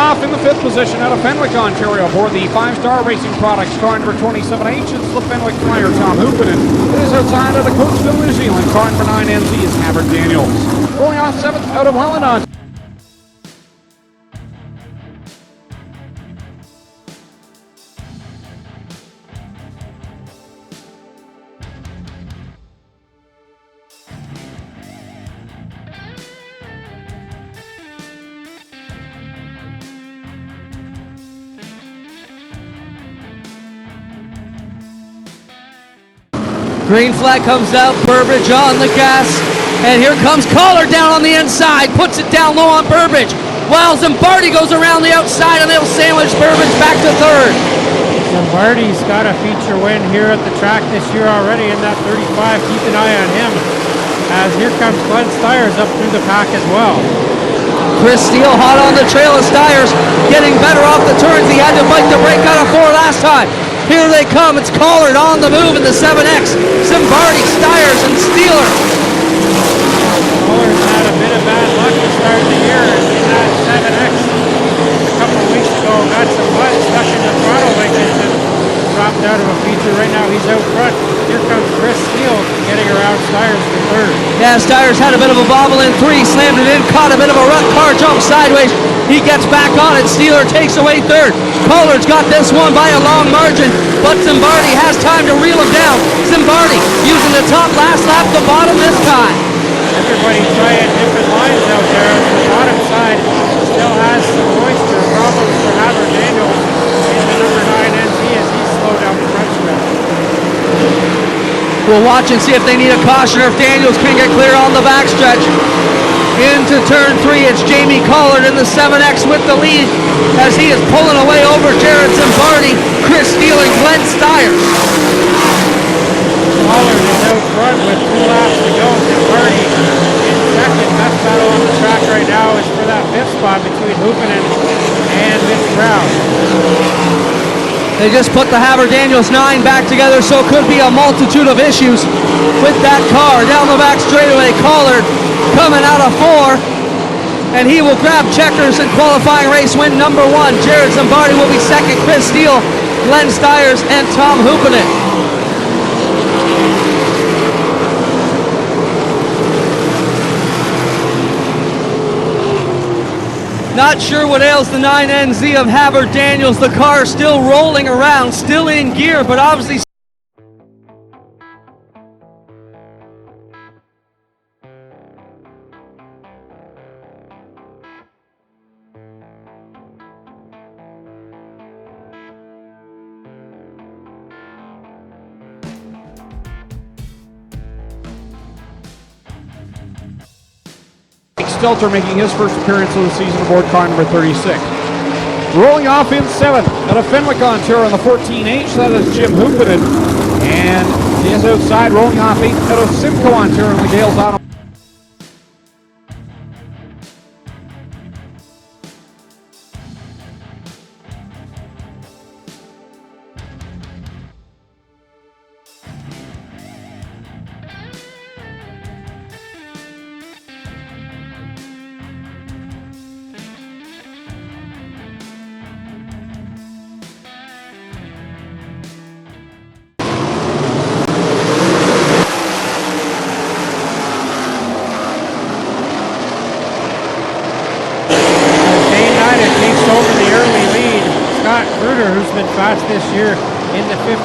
off in the 5th position out of Fenwick, Ontario for the 5-Star Racing Products car number 27H. It's the Fenwick flyer, Tom Hoopanen. It is outside of the Coachville, New Zealand car number 9NZ is Havard Daniels. Rolling off 7th out of Welland, Ontario. Green flag comes out, Burbridge on the gas, and here comes Collard down on the inside, puts it down low on Burbridge, while Zimbardi goes around the outside and they'll sandwich Burbridge back to 3rd. Zimbardi's got a feature win here at the track this year already in that 35. Keep an eye on him, as here comes Glenn Styres up through the pack as well. Chris Steele hot on the trail of Styres, getting better off the turns. He had to bite the brake out of 4 last time. Here they come, it's Collard on the move in the 7X. Zimbardi, Styres, and Steeler. Collard's had a bit of bad luck to start the year in that 7X. A couple of weeks ago, got some mud stuck in the throttle linkage and dropped out of a feature. Right now he's out front. Here comes Chris Steele getting around Styres for 3rd. Yeah, Styres had a bit of a bobble in 3, slammed it in, caught a bit of a rut, car jump sideways. He gets back on it, Steeler takes away 3rd. Collard's got this one by a long margin, but Zimbardi has time to reel him down. Zimbardi using the top last lap, the bottom this time. Everybody trying different lines out there. The bottom side still has some moisture problems for Havard Daniels in the number 9NZ as he slowed down the front stretch. We'll watch and see if they need a caution or if Daniels can get clear on the backstretch. Into turn 3, it's Jamie Collard in the 7X with the lead as he is pulling away over Jared Zimbardi, Chris Steele, and Glenn Styres. Collard is out front with 2 laps to go. Zimbardi in second. Best battle on the track right now is for that 5th spot between Hoopanen and Vince Brown. They just put the Havard Daniels 9 back together, so it could be a multitude of issues with that car. Down the back straightaway, Collard coming out of 4, and he will grab checkers in qualifying race win number 1. Jared Zimbardi will be second, Chris Steele, Glenn Styres, and Tom Hoopanen. Not sure what ails the 9NZ of Havard Daniels. The car still rolling around, still in gear, but obviously Stelter making his first appearance of the season aboard car number 36. Rolling off in 7th out of Fenwick, Ontario on the 14H, that is Jim Hoopanen. And he is outside, rolling off 8th out of Simcoe, Ontario on the Gales Auto. Who's been fast this year in the 52,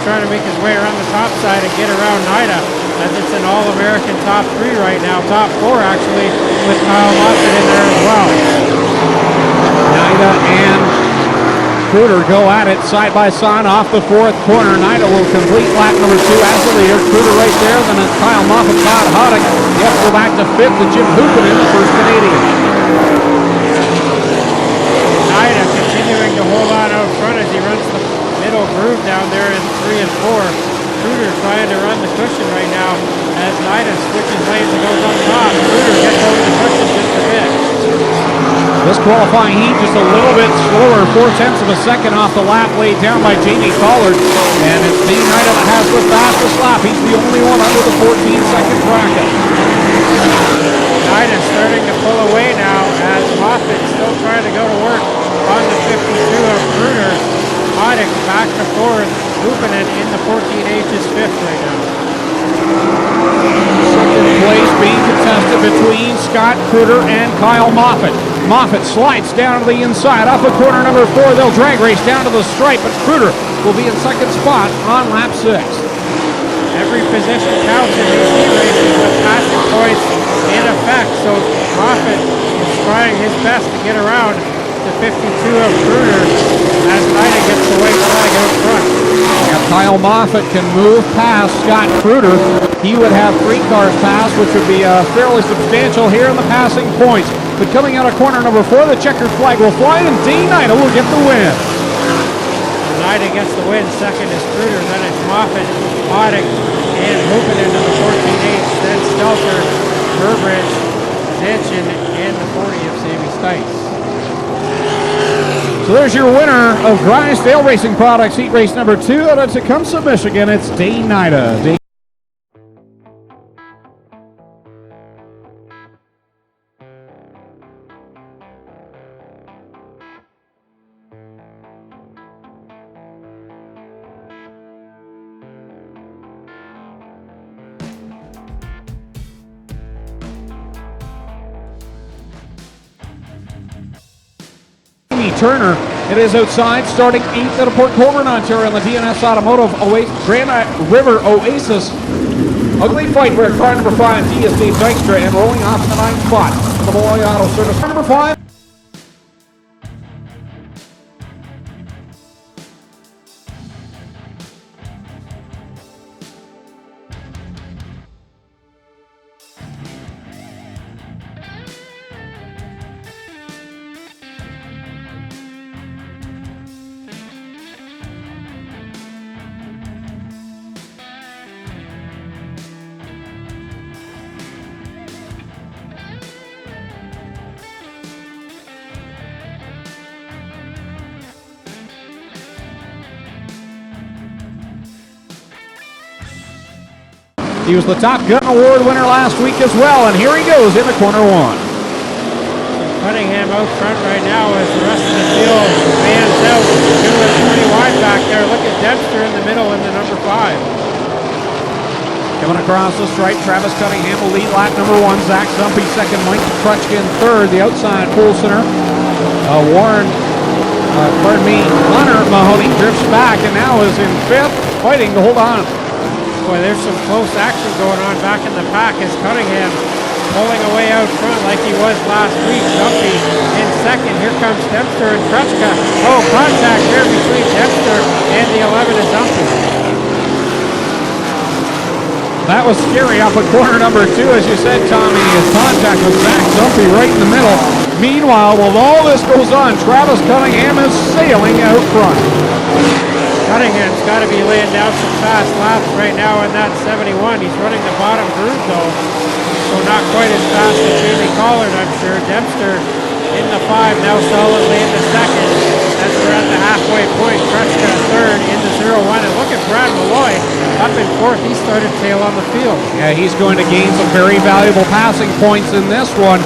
trying to make his way around the top side and get around Nida, as it's an all-American top 3 right now, top 4 actually, with Kyle Moffitt in there as well. Nida and Kruder go at it side by side off the 4th corner. Nida will complete lap number 2 as the leader. Kruder right there, then it's Kyle Moffitt, Todd Hoddick. He has to go back to 5th to Jim Hoopanen, the first Canadian. Nida continuing to hold on out front as he runs the middle groove down there in 3 and 4. Kruder trying to run the cushion right now as Nida switches lanes and goes on top. Kruder gets over the cushion just a bit. This qualifying heat just a little bit slower, 0.4 of a second off the lap laid down by Jamie Collard. And it's Dean Nida that has the fastest lap. He's the only one under the 14-second bracket. Snyder's starting to pull away now as Moffitt still trying to go to work on the 52 of Bruder. Hoddick back to fourth, looping it in the 14H is fifth right now. Second place being contested between Scott Kruder and Kyle Moffitt. Moffitt slides down to the inside. Off of corner number 4, they'll drag race down to the stripe, but Kruder will be in second spot on lap 6. Every position counts in these heat races with passing points in effect, so Moffitt is trying his best to get around the 52 of Kruder as Ida gets the white flag out front. If Kyle Moffitt can move past Scott Kruder, he would have 3 cars pass, which would be fairly substantial here in the passing points. But coming out of corner number 4, the checkered flag will fly, and Dean Ida will get the win. Ida gets the win. Second is Kruder, then it's Moffitt, Hoddick, and moving into the 14H, then Stelter, Burbridge, Zinchin, and the 40 of Sammy Stites. So there's your winner of Drysdale Racing Products Heat Race number 2 out of Tecumseh, Michigan. It's Dane Ida. Turner, it is outside, starting 8th out of Port Colborne, Ontario, in the DNS Automotive Grand River Oasis. Ugly fight where car number 5, Dave Dykstra, and rolling off in the 9th spot. The Malloy Auto Service. Car number 5. He was the Top Gun Award winner last week as well, and here he goes into corner 1. Cunningham out front right now as the rest of the field fans out. Two is pretty wide back there. Look at Dempster in the middle in the number 5. Coming across the stripe, Travis Cunningham will lead lap number 1. Zach Zumpy second, Mike Crutchkin third. The outside pole center, Hunter Mahoney drifts back and now is in 5th, fighting to hold on. Boy, there's some close action going on back in the pack as Cunningham pulling away out front like he was last week. Duffy in second. Here comes Dempster and Kruchka. Oh, contact here between Dempster and the 11 is Dumpy. That was scary up at corner number 2, as you said, Tommy. His contact with Zach Zumpy right in the middle. Meanwhile, while all this goes on, Travis Cunningham is sailing out front. Cunningham's got to be laying down some fast laps right now in that 71. He's running the bottom groove though, so not quite as fast as Jamie Collard, I'm sure. Dempster in the 5, now solidly in the second. As we're at the halfway point, Crutchka third in the 0-1. And look at Brad Malloy up in 4th. He started tail on the field. Yeah, he's going to gain some very valuable passing points in this one,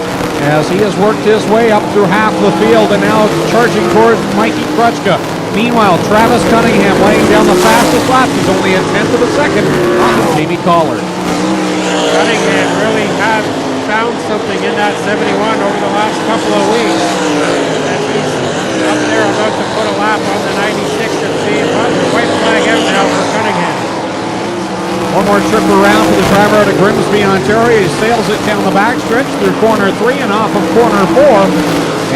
as he has worked his way up through half the field and now charging towards Mikey Crutchka. Meanwhile, Travis Cunningham laying down the fastest lap. He's only a 10th of a second on Jamie Collard. Cunningham really has found something in that 71 over the last couple of weeks. And he's up there about to put a lap on the 96 of Shane Butler. White flag out now for Cunningham. One more trip around for the driver out of Grimsby, Ontario. He sails it down the backstretch through corner 3 and off of corner 4.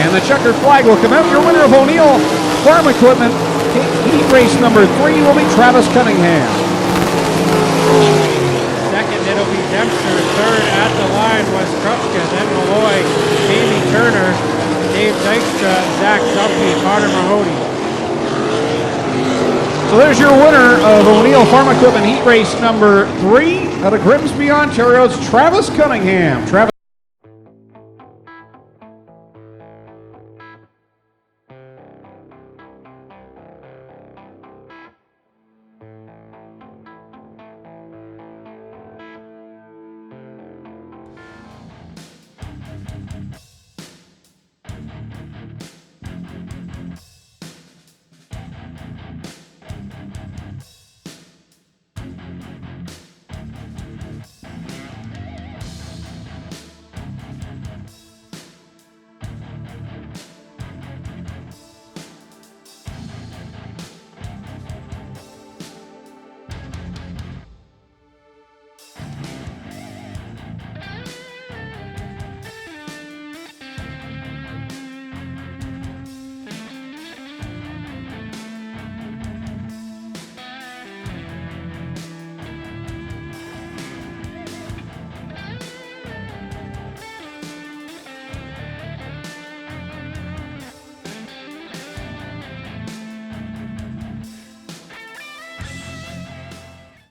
And the checkered flag will come out. Your winner of O'Neill Farm Equipment Heat Race number 3 will be Travis Cunningham. Second, it'll be Dempster. Third at the line was Krupka, then Malloy, Jamie Turner, Dave Dykstra, Zach Zumpy, Connor Mahoney. So there's your winner of O'Neill Farm Equipment Heat Race number 3 out of Grimsby, Ontario. It's Travis Cunningham.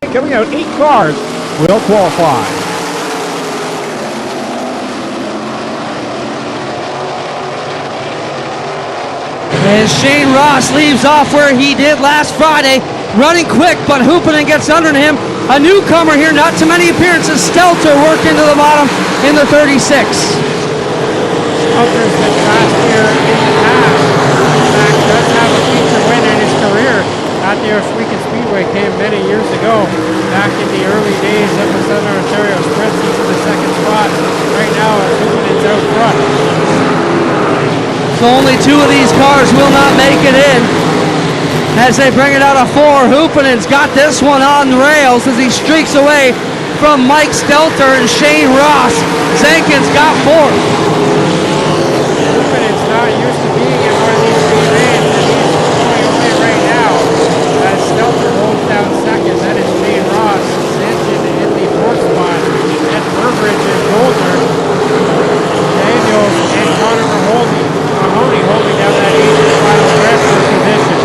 coming out. 8 cars will qualify. And Shane Ross leaves off where he did last Friday, running quick, but Hoopanen gets under him. A newcomer here, not too many appearances. Stelter worked into the bottom in the 36. Stelter's been fast here in the past. In fact, does have a feature win in his career at the Ohsweken Speedway. Came many years ago, back in the early days of the Southern Ontario Sprint. He's in the second spot. Right now, Hoopanen's out front. So only 2 of these cars will not make it in as they bring it out of 4. Hoopanen's got this one on rails as he streaks away from Mike Stelter and Shane Ross. Zankin's got 4th. Hoopanen's not used to being in one of these three lanes, and he's going away right now as Stelter holds down second. That is Shane Ross. Zankin in the 4th spot. And Burbridge and Goldner. Daniels and Connor Mahoney holding down that 8th and final rest position.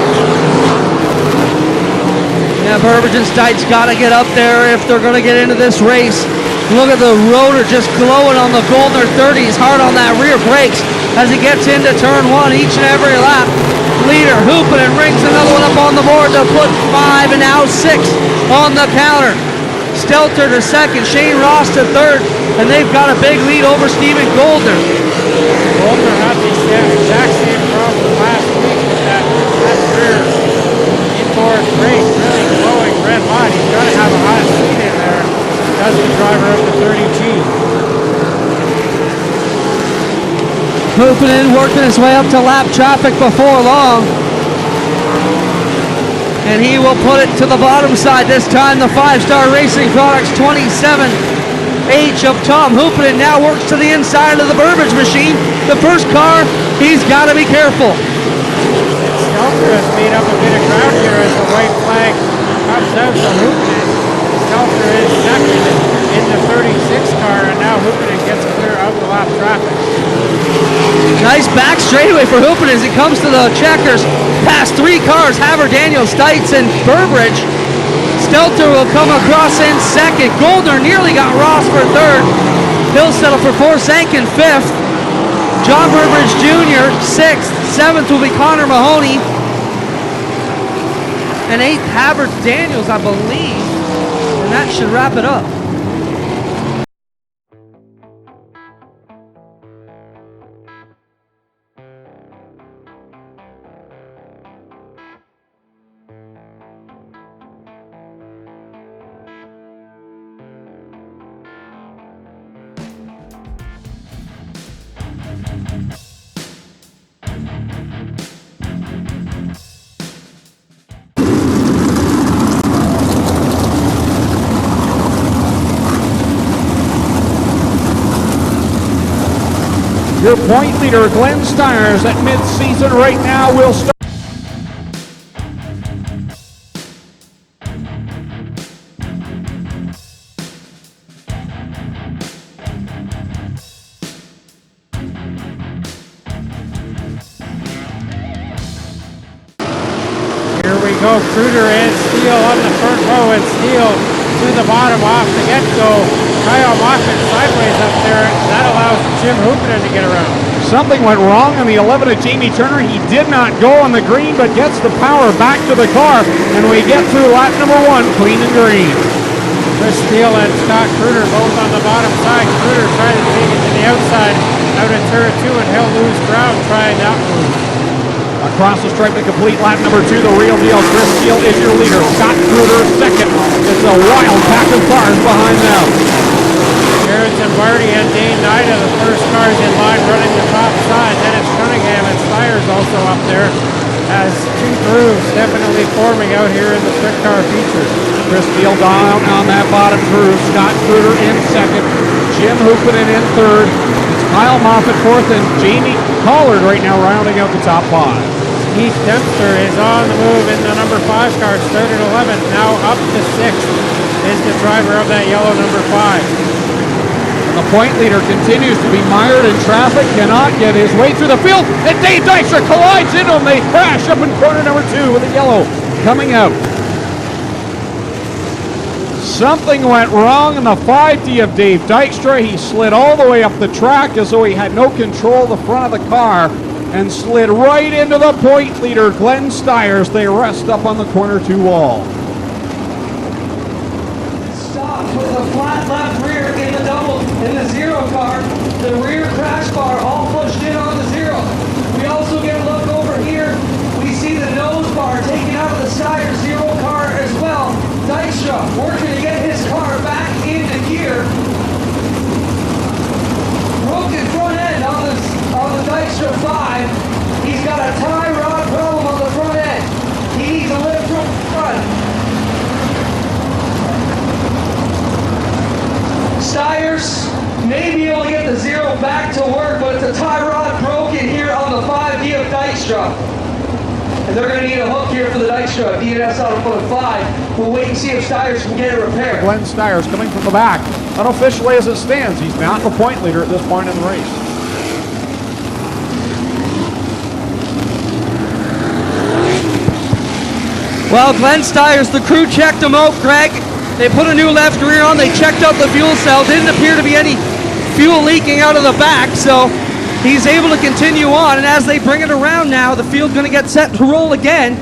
Yeah, Burbridge and Stites got to get up there if they're going to get into this race. Look at the rotor just glowing on the Goldner 30. He's hard on that rear brakes as he gets into turn 1 each and every lap. Leader Hoopanen rings another one up on the board to put 5 and now 6 on the counter. Stelter to second, Shane Ross to third, and they've got a big lead over Stephen Goldner. Goldner had the exact same problem last week with that rear inboard brake, really glowing red hot. He's got to have a hot seat in there. That's the driver of the 30G. Hoopanen working his way up to lap traffic before long. And he will put it to the bottom side this time. The 5-Star Racing Products 27H of Tom Hoopanen now works to the inside of the Burbridge machine. The first car, he's got to be careful. Stelter has made up a bit of ground here as the white flag comes out for Hoopanen. Stelter is second in the 36 car, and now Hoopanen gets clear of the lap traffic. Nice back straightaway for Hoopanen as he comes to the checkers. Past 3 cars, Haver, Daniels, Stites, and Burbridge. Stelter will come across in second. Goldner nearly got Ross for third. He'll settle for 4th, Zankin 5th. John Burbridge Jr. 6th. 7th will be Connor Mahoney. And 8th, Haver, Daniels, I believe. And that should wrap it up. Your point leader, Glenn Stires, at mid-season right now will start. Here we go, Kruger and Steele on the front row, and Steele to the bottom off the get-go. Kyle Moffat sideways up there. That allows Jim Hoopanen to get around. Something went wrong on the 11 of Jamie Turner. He did not go on the green, but gets the power back to the car, and we get through lap number 1, clean and green. Chris Steele and Scott Kruger both on the bottom side. Kruger trying to take it to the outside, out of turn 2, and he'll lose ground trying that move. Across the stripe to complete lap number 2, the real deal. Chris Steele is your leader. Scott Kruger second. It's a wild pack of cars behind them. Jared Zimbardi and Dane Nida, the first cars in line running the top side. Dennis Cunningham and Stires also up there as 2 grooves definitely forming out here in the Sprintcar feature. Chris Steele down on that bottom groove. Scott Kruger in second. Jim Hoopanen in third. It's Kyle Moffat fourth and Jamie Collard right now rounding out the top 5. Heath Dempster is on the move in the number 5 car, started 11th, now up to 6th is the driver of that yellow number 5. The point leader continues to be mired in traffic, cannot get his way through the field, and Dave Dykstra collides into him. They crash up in corner number 2 with the yellow coming out. Something went wrong in the 5D of Dave Dykstra. He slid all the way up the track as though he had no control of the front of the car and slid right into the point leader, Glenn Styres. They rest up on the corner 2 wall. Stopped with a flat left rear in the double, in the zero car. The rear crash bar all pushed in on the zero. We also get a look over here. We see the nose bar taken out of the Styres zero car as well. Dykstra working to get his car back into gear. Broken front end on the Dykstra 5. He's got a tie rod problem on the front end. He needs a lift from the front. Styres may be able to get the zero back to work, but it's a tie rod broken here on the 5D of Dykstra. And they're going to need a hook here for the Dykstra DNS out of 5. We'll wait and see if Styres can get it repaired. Glenn Styres coming from the back. Unofficially as it stands, he's not the point leader at this point in the race. Well, Glenn Styres, the crew checked him out, Greg. They put a new left rear on. They checked out the fuel cell. Didn't appear to be any fuel leaking out of the back, so he's able to continue on. And as they bring it around now, the field's going to get set to roll again.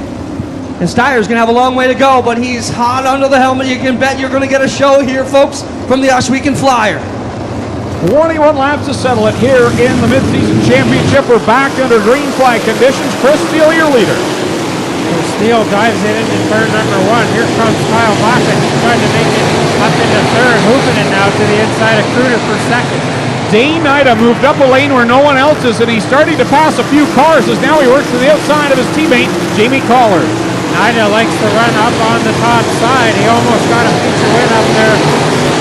And Styres going to have a long way to go, but he's hot under the helmet. You can bet you're going to get a show here, folks, from the Ohsweken Flyer. 21 laps to settle it here in the mid-season championship. We're back under green flag conditions. Chris Steele, your leader. Steele dives it into turn number 1. Here comes Kyle Moffat. He's trying to make it up into third. Hooping it now to the inside of Kruder for second. Dane Nida moved up a lane where no one else is, and he's starting to pass a few cars as now he works to the outside of his teammate, Jamie Collard. Nida likes to run up on the top side. He almost got a feature win up there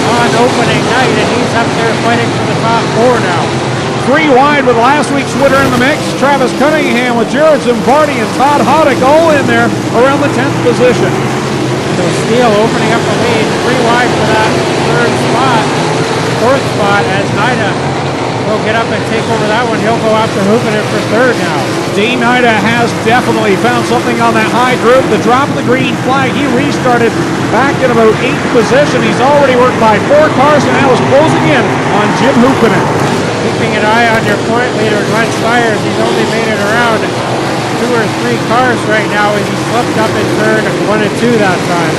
on opening night, and he's up there fighting for the top 4 now. 3 wide with last week's winner in the mix. Travis Cunningham with Jared Zimbardi and Todd Hoddick all in there around the 10th position. So Steele opening up the lead, 3 wide for that 4th spot as Nida will get up and take over that one. He'll go after hooping it for 3rd now. Dane Nida has definitely found something on that high group. The drop of the green flag, he restarted back in about 8th position. He's already worked by 4 cars and now is closing in on Jim Hoopinen. Keeping an eye on your point leader, Glenn Styres. He's only made it around 2 or 3 cars right now as he slipped up in turn 1 and 2 that time.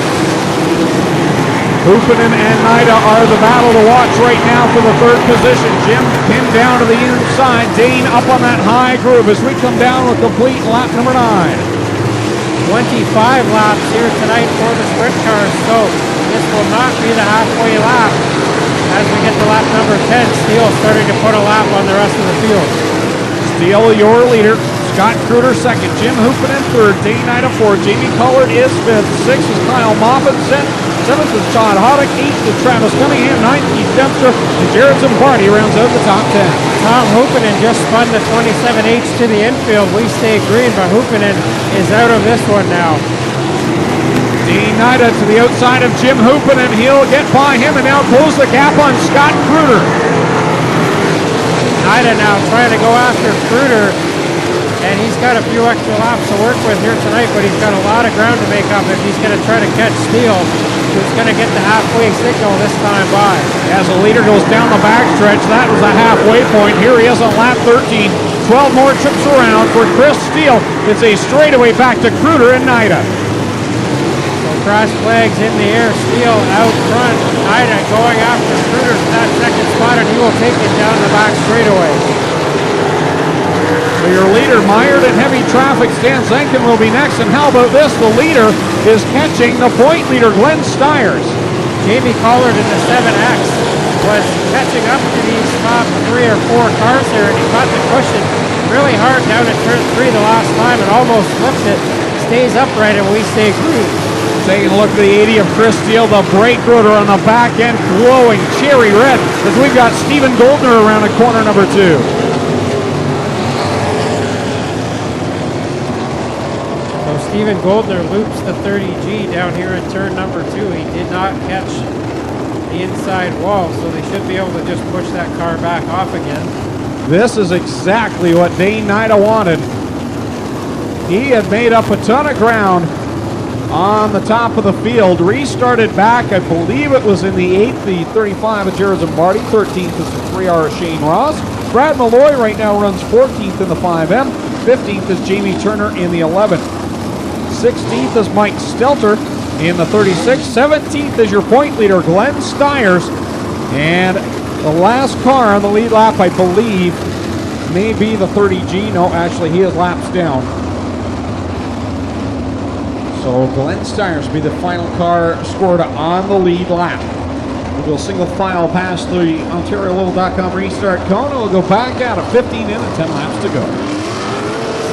Hoopinen and Nida are the battle to watch right now for the 3rd position. Jim pinned down to the inside. Dane up on that high groove as we come down with complete lap number 9. 25 laps here tonight for the sprint cars, so this will not be the halfway lap. As we get to lap number 10, Steele starting to put a lap on the rest of the field. Steele, your leader. Scott Kruder 2nd. Jim Hoopinen 3rd. Dane Nida 4th. Jamie Collard is 5th. 6th is Kyle Moffat. 7th is Todd Hoddick. 8th is Travis Cunningham. 9th Keith Dempster. And Jared Zimbardi rounds out the top 10. Tom Hoopinen just spun the 27H to the infield. We stay green, but Hoopinen is out of this one now. Dane Nida to the outside of Jim Hoopinen. He'll get by him and now close the gap on Scott Kruder. Nida now trying to go after Kruder, and he's got a few extra laps to work with here tonight, but he's got a lot of ground to make up if he's going to try to catch Steele, who's going to get the halfway signal this time by. As the leader goes down the backstretch, that was a halfway point. Here he is on lap 13. 12 more trips around for Chris Steele. It's a straightaway back to Kruder and Nida. Cross flags in the air, Steele out front. Nida going after Kruder for that 2nd spot, and he will take it down the back straightaway. So your leader, mired in heavy traffic, Stan Zenkin will be next. And how about this? The leader is catching the point leader, Glenn Styres. Jamie Collard in the 7X was catching up to these top 3 or 4 cars there, and he caught the cushion really hard down at turn 3 the last time and almost flips it. Stays upright, and we stay green. Taking a look at the 80 of Chris Steele, the brake rotor on the back end glowing cherry red as we've got Stephen Goldner around at corner number 2. So Stephen Goldner loops the 30G down here in turn number 2. He did not catch the inside wall, so they should be able to just push that car back off again. This is exactly what Dane Nida wanted. He had made up a ton of ground on the top of the field. Restarted back, I believe it was in the 8th, the 35 of Jared Zimbardi. 13th is the 3R Shane Ross. Brad Malloy right now runs 14th in the 5M. 15th is Jamie Turner in the 11th. 16th is Mike Stelter in the 36th. 17th is your point leader, Glenn Styres. And the last car on the lead lap, I believe, may be the 30G. No, actually, he has laps down. So Glenn Styres will be the final car scored on the lead lap. We'll go single file past the OntarioLocal.com restart cone. We'll go back out at 15 in and 10 laps to go.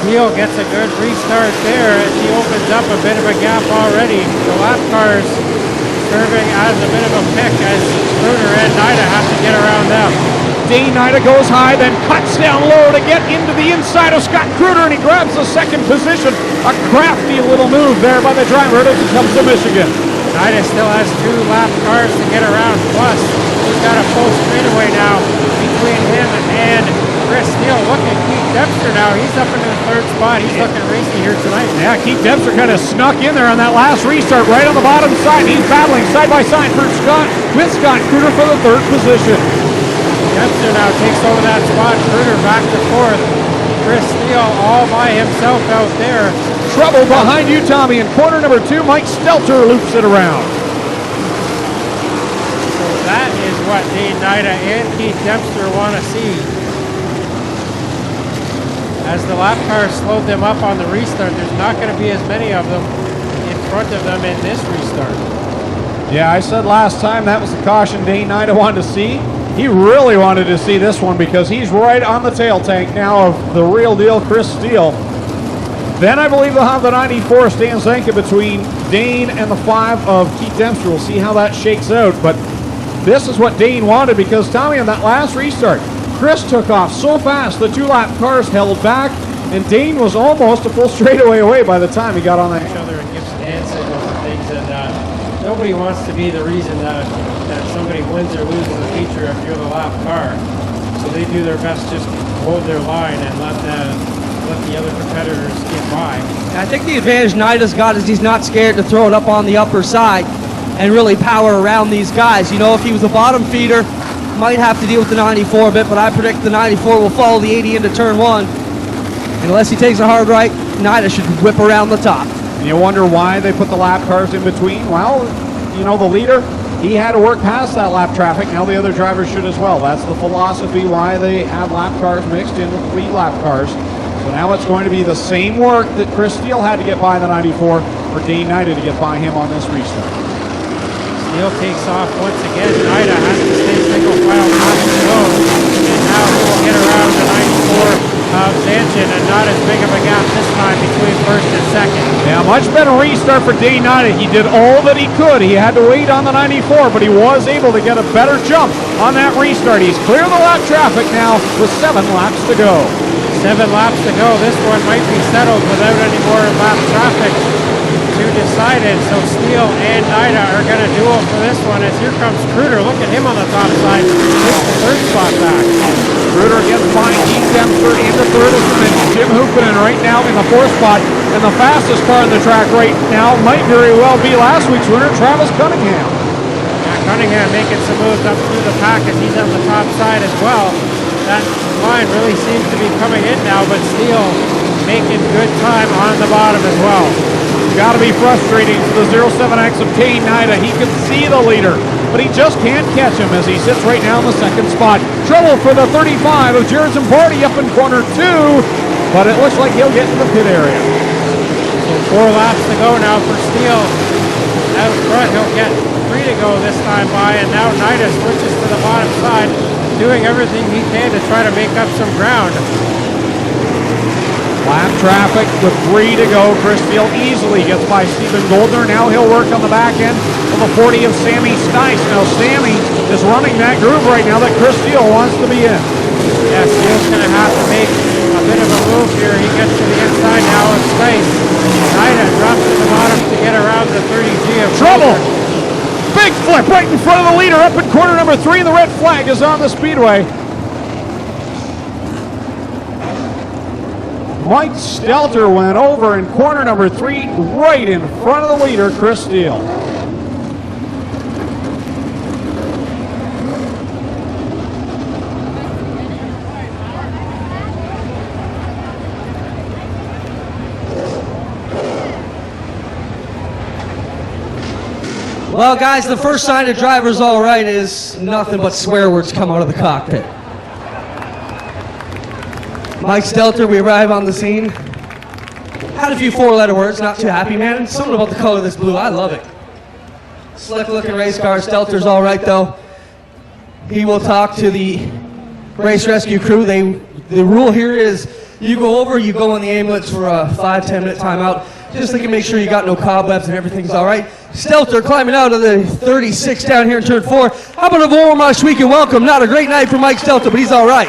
Steele gets a good restart there as he opens up a bit of a gap already. The lap cars serving as a bit of a pick as Spruder and Nida have to get around them. Dane Nida goes high, then cuts down low to get into the inside of Scott Kruder, and he grabs the second position. A crafty little move there by the driver as he comes to Michigan. Nida still has 2 lap cars to get around, plus he's got a full straightaway now between him and Chris Steele. Look at Keith Dempster now. He's up into the 3rd spot. He's looking racy here tonight. Yeah, Keith Dempster kind of snuck in there on that last restart right on the bottom side. He's battling side by side with Scott Kruder for the 3rd position. Dempster now takes over that spot. Kruder back to 4th. Chris Steele all by himself out there. Trouble behind you, Tommy. In corner number 2, Mike Stelter loops it around. So that is what Dane Nida and Keith Dempster want to see. As the lap cars slowed them up on the restart, there's not going to be as many of them in front of them in this restart. Yeah, I said last time that was the caution Dane Nida wanted to see. He really wanted to see this one because he's right on the tail tank now of the real deal Chris Steele. Then I believe they'll have the 94 Stan Zanka between Dane and the 5 of Keith Dempster. We'll see how that shakes out, but this is what Dane wanted because, Tommy, on that last restart, Chris took off so fast the 2-lap cars held back, and Dane was almost a full straightaway away by the time he got on that. Each other and give some hand signals and things, and nobody wants to be the reason that somebody wins or loses a feature if you're the lap car. So they do their best just to hold their line and let the other competitors get by. I think the advantage Nida's got is he's not scared to throw it up on the upper side and really power around these guys. You know, if he was a bottom feeder, might have to deal with the 94 a bit, but I predict the 94 will follow the 80 into turn 1. And unless he takes a hard right, Nida should whip around the top. And you wonder why they put the lap cars in between? Well, you know, the leader, he had to work past that lap traffic. Now the other drivers should as well. That's the philosophy why they have lap cars mixed in with 3 lap cars. So now it's going to be the same work that Chris Steele had to get by the 94 for Dane Nida to get by him on this restart. Steele takes off once again. Nida has to stay single file past the road. And now he will get around the 94 of Zanchin, and not as big of a gap this time between 1st and 2nd. Yeah, much better restart for Dane Nida. He did all that he could. He had to wait on the 94, but he was able to get a better jump on that restart. He's clear the lap traffic now with 7 laps to go. 7 laps to go. This one might be settled without any more lap traffic to decide it. So Steele and Nida are going to duel for this one as here comes Kruder. Look at him on the top side. Takes the 3rd spot back. Kruder gets by Keith Dempster in the 3rd as mentioned. Jim Hoopinen right now in the 4th spot. And the fastest car on the track right now might very well be last week's winner, Travis Cunningham. Yeah, Cunningham making some moves up through the pack as he's on the top side as well. That line really seems to be coming in now, but Steele making good time on the bottom as well. Got to be frustrating for the 07X of Dane Nida. He can see the leader, but he just can't catch him as he sits right now in the 2nd spot. Trouble for the 35 of Jared Zimbardi up in corner 2, but it looks like he'll get to the pit area. So 4 laps to go now for Steele. Out front, he'll get 3 to go this time by, and now Nida switches to the bottom side, doing everything he can to try to make up some ground. Lap traffic with 3 to go. Chris Steele easily gets by Stephen Goldner. Now he'll work on the back end of the 40 of Sammy Stice. Now Sammy is running that groove right now that Chris Steele wants to be in. Yeah, Steele's going to have to make a bit of a move here. He gets to the inside now of Stice. Nida drops to the bottom to get around the 30G of Trouble! Goldner. Big flip right in front of the leader up in corner number 3. The red flag is on the speedway. Mike Stelter went over in corner number 3, right in front of the leader, Chris Steele. Well, guys, the first sign of driver's all right is nothing but swear words come out of the cockpit. Mike Stelter, we arrive on the scene. Had a few 4-letter words, not too happy, man. Something about the color of this blue, I love it. Slick looking race car. Stelter's all right, though. He will talk to the race rescue crew. The rule here is you go over, you go in the ambulance for a 5-10 minute timeout. Just to make sure you got no cobwebs and everything's all right. Stelter climbing out of the 36 down here in turn 4. How about a warm Ohsweken welcome? Not a great night for Mike Stelter, but he's all right.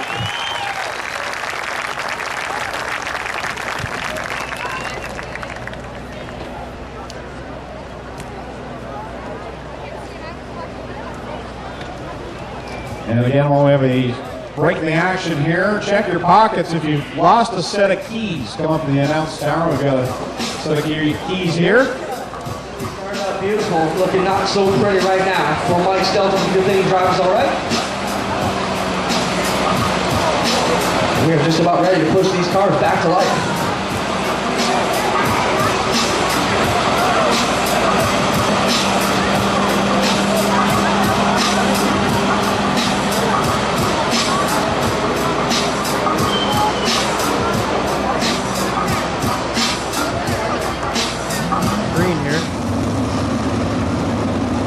And again, while we have a break in the action here, check your pockets. If you've lost a set of keys, come up to the announce tower. We've got a set of keys here. Beautiful, looking not so pretty right now. For Mike Stelter, good thing he drives all right. We are just about ready to push these cars back to life.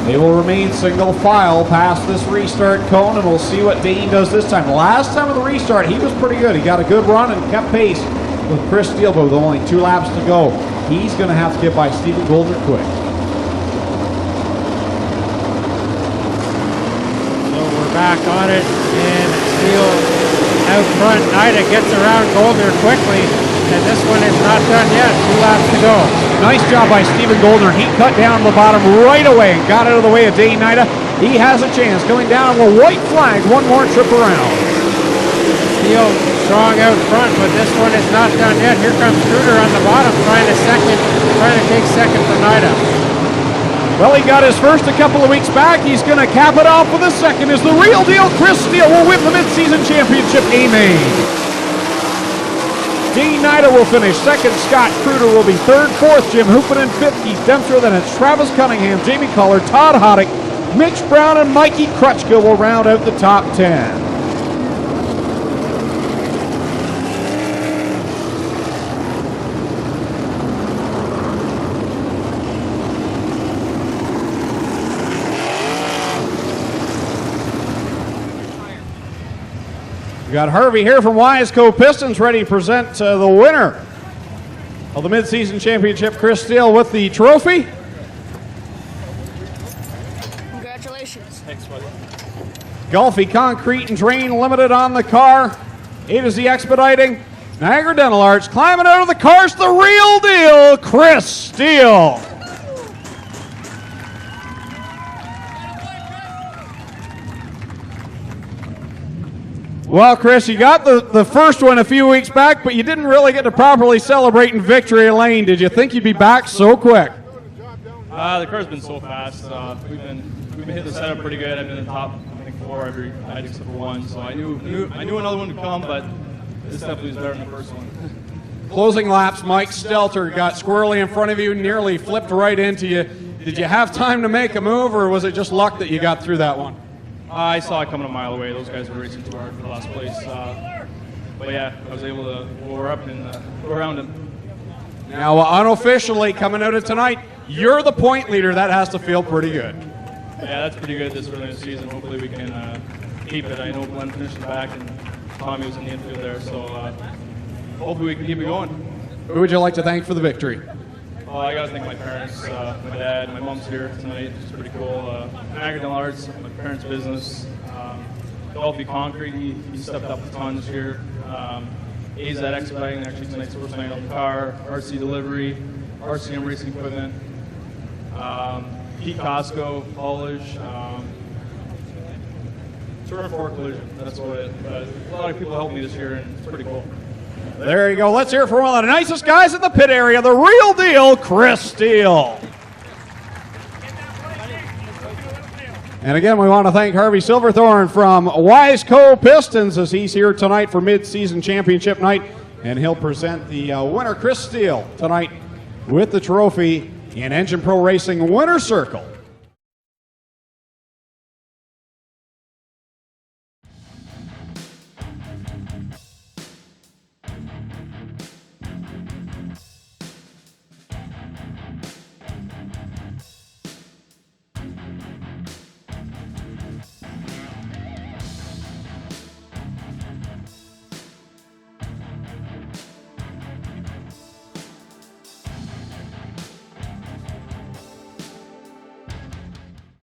They will remain single file past this restart cone, and we'll see what Dane does this time. Last time of the restart, he was pretty good. He got a good run and kept pace with Chris Steele, but with only 2 laps to go. He's going to have to get by Stephen Goldner quick. So we're back on it, and Steele out front. Nida gets around Goldner quickly, and this one is not done yet. 2 laps to go. Nice job by Stephen Goldner. He cut down the bottom right away and got out of the way of Dane Nida. He has a chance coming down with a white flag. One more trip around. Steele strong out front, but this one is not done yet. Here comes Kruder on the bottom trying to take second for Nida. Well, he got his first a couple of weeks back. He's going to cap it off with a second. Is the real deal. Chris Steele will win the mid-season championship. Amen. Dane Nida will finish second. Scott Kruder will be third. Fourth, Jim Hoopen, fifth, Keith Dempster. Then it's Travis Cunningham, Jamie Collard, Todd Hoddick, Mitch Brown, and Mikey Krutchka will round out the top 10. We got Harvey here from Wiseco Pistons ready to present the winner of the mid-season championship, Chris Steele, with the trophy. Congratulations. Thanks, buddy. Gulfy Concrete and Drain Limited on the car. A to Z Expediting. Niagara Dental Arts climbing out of the cars, the real deal, Chris Steele. Well, Chris, you got the first one a few weeks back, but you didn't really get to properly celebrate in victory lane. Did you think you'd be back so quick? The car's been so fast. We've been hitting the setup pretty good. I've been in the top, I think, 4 every night except for 1. So I knew another one would come, but this definitely was better than the first one. Closing laps, Mike Stelter got squarely in front of you, nearly flipped right into you. Did you have time to make a move, or was it just luck that you got through that one? I saw it coming a mile away. Those guys were racing too hard for the last place. But yeah, I was able to roll up and go around him. Now, unofficially, coming out of tonight, you're the point leader. That has to feel pretty good. Yeah, that's pretty good this early in the season. Hopefully we can keep it. I know Glenn finished in the back and Tommy was in the infield there. So hopefully we can keep it going. Who would you like to thank for the victory? Well, I got to thank my parents, my dad, my mom's here tonight. It's pretty cool. Niagara Dental Arts, my parents' business. Gulfy Concrete, he stepped up a ton this year. AZ Expediting, actually tonight's first night on the car. RC Delivery, RCM Racing Equipment. Pete Costco, Polish. Turf 4 Collision, that's what it. A lot of people helped me this year, and it's pretty cool. There you go. Let's hear from one of the nicest guys in the pit area, the real deal, Chris Steele. And again, we want to thank Harvey Silverthorne from Wiseco Pistons as he's here tonight for mid-season championship night. And he'll present the winner, Chris Steele, tonight with the trophy in Engine Pro Racing Winner Circle.